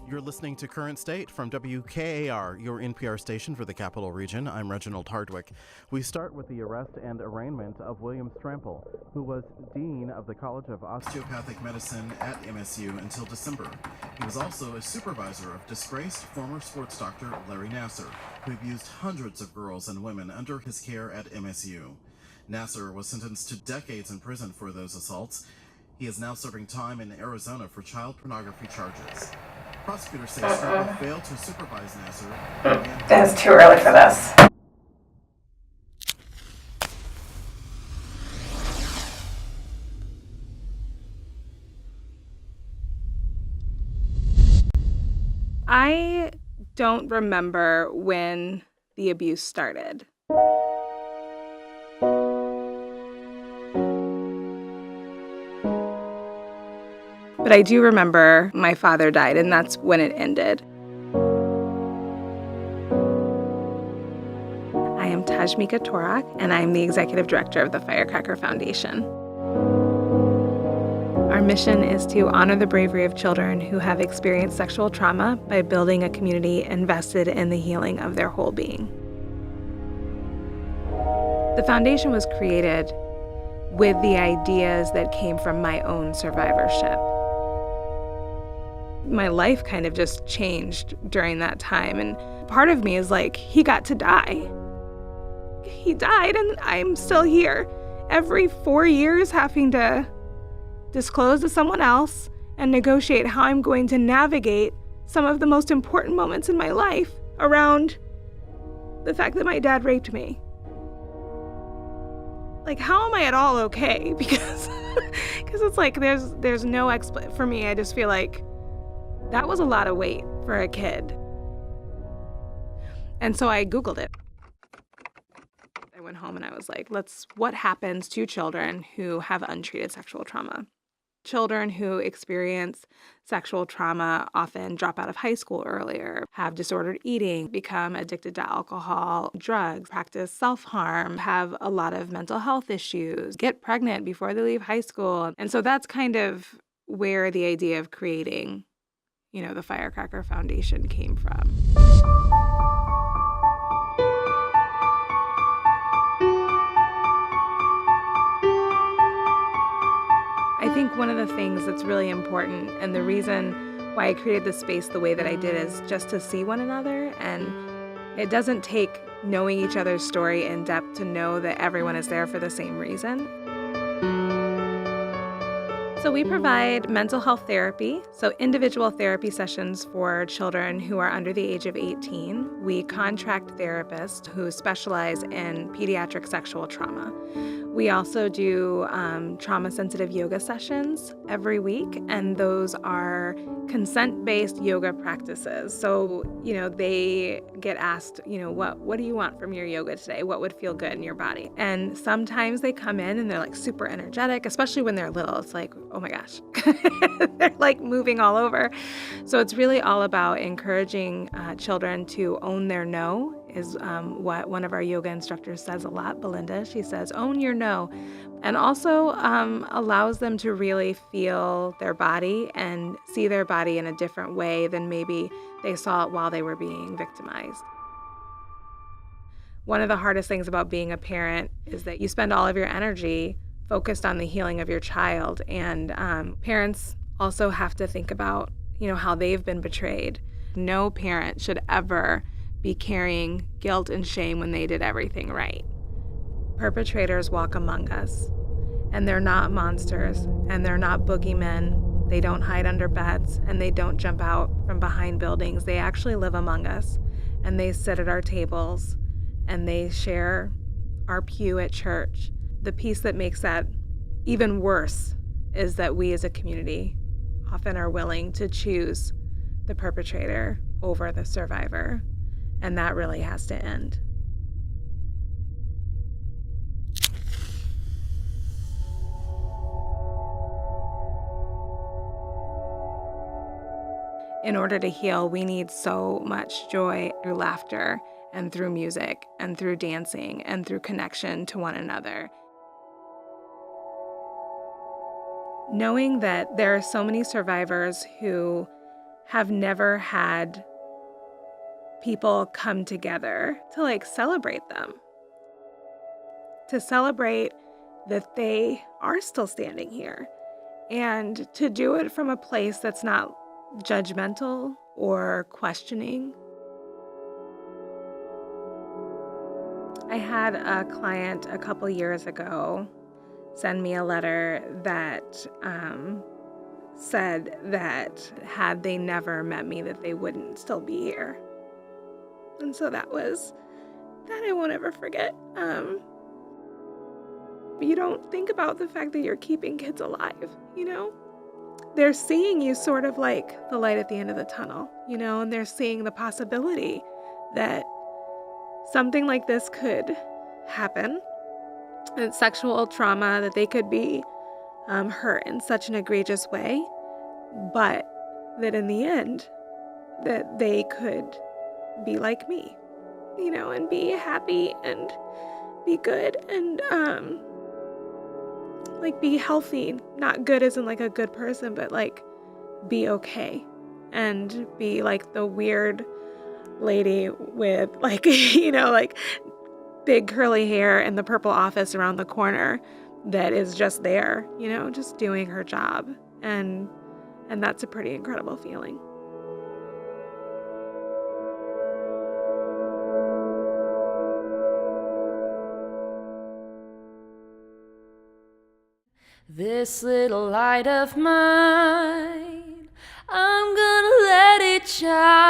You're listening to Current State from WKAR, your NPR station for the Capital Region. I'm Reginald Hardwick. We start with the arrest and arraignment of William Strample, who was Dean of the College of Osteopathic Medicine at MSU until December. He was also a supervisor of disgraced former sports doctor Larry Nassar, who abused hundreds of girls and women under his care at MSU. Nassar was sentenced to decades in prison for those assaults. He is now serving time in Arizona for child pornography charges. Prosecutors say Strample failed to supervise Nassar. It's too early for this. I don't remember when the abuse started. But I do remember my father died, and that's when it ended. I am Tashmica Torok, and I'm the executive director of the Firecracker Foundation. Our mission is to honor the bravery of children who have experienced sexual trauma by building a community invested in the healing of their whole being. The foundation was created with the ideas that came from my own survivorship. My life kind of just changed during that time, and part of me is like, he got to die. He died, and I'm still here. Every 4 years having to disclose to someone else and negotiate how I'm going to navigate some of the most important moments in my life around the fact that my dad raped me. Like, how am I at all okay? Because it's like there's no explanation. For me, I just feel like that was a lot of weight for a kid. And so I Googled it. I went home and I was like, what happens to children who have untreated sexual trauma? Children who experience sexual trauma often drop out of high school earlier, have disordered eating, become addicted to alcohol, drugs, practice self-harm, have a lot of mental health issues, get pregnant before they leave high school. And so that's kind of where the idea of creating, the Firecracker Foundation came from. I think one of the things that's really important, and the reason why I created this space the way that I did, is just to see one another. And it doesn't take knowing each other's story in depth to know that everyone is there for the same reason. So we provide mental health therapy, so individual therapy sessions for children who are under the age of 18. We contract therapists who specialize in pediatric sexual trauma. We also do trauma-sensitive yoga sessions every week, and those are consent-based yoga practices. So, they get asked, what do you want from your yoga today? What would feel good in your body? And sometimes they come in and they're like super energetic, especially when they're little. It's like, oh my gosh, they're like moving all over. So it's really all about encouraging children to own their no, is what one of our yoga instructors says a lot, Belinda. She says, own your no, and also allows them to really feel their body and see their body in a different way than maybe they saw it while they were being victimized. One of the hardest things about being a parent is that you spend all of your energy focused on the healing of your child, and parents also have to think about, how they've been betrayed. No parent should ever be carrying guilt and shame when they did everything right. Perpetrators walk among us, and they're not monsters, and they're not boogeymen. They don't hide under beds, and they don't jump out from behind buildings. They actually live among us, and they sit at our tables, and they share our pew at church. The piece that makes that even worse is that we as a community often are willing to choose the perpetrator over the survivor. And that really has to end. In order to heal, we need so much joy through laughter and through music and through dancing and through connection to one another. Knowing that there are so many survivors who have never had people come together to like celebrate them, to celebrate that they are still standing here, and to do it from a place that's not judgmental or questioning. I had a client a couple years ago send me a letter that said that had they never met me, that they wouldn't still be here. And so that I won't ever forget. You don't think about the fact that you're keeping kids alive, you know? They're seeing you sort of like the light at the end of the tunnel, you know, and they're seeing the possibility that something like this could happen, and sexual trauma, that they could be hurt in such an egregious way, but that in the end, that they could be like me, you know, and be happy and be good and like be healthy. Not good isn't like a good person, but like be okay and be like the weird lady with like, you know, like big curly hair in the purple office around the corner that is just there, you know, just doing her job. And that's a pretty incredible feeling. This little light of mine, I'm gonna let it shine.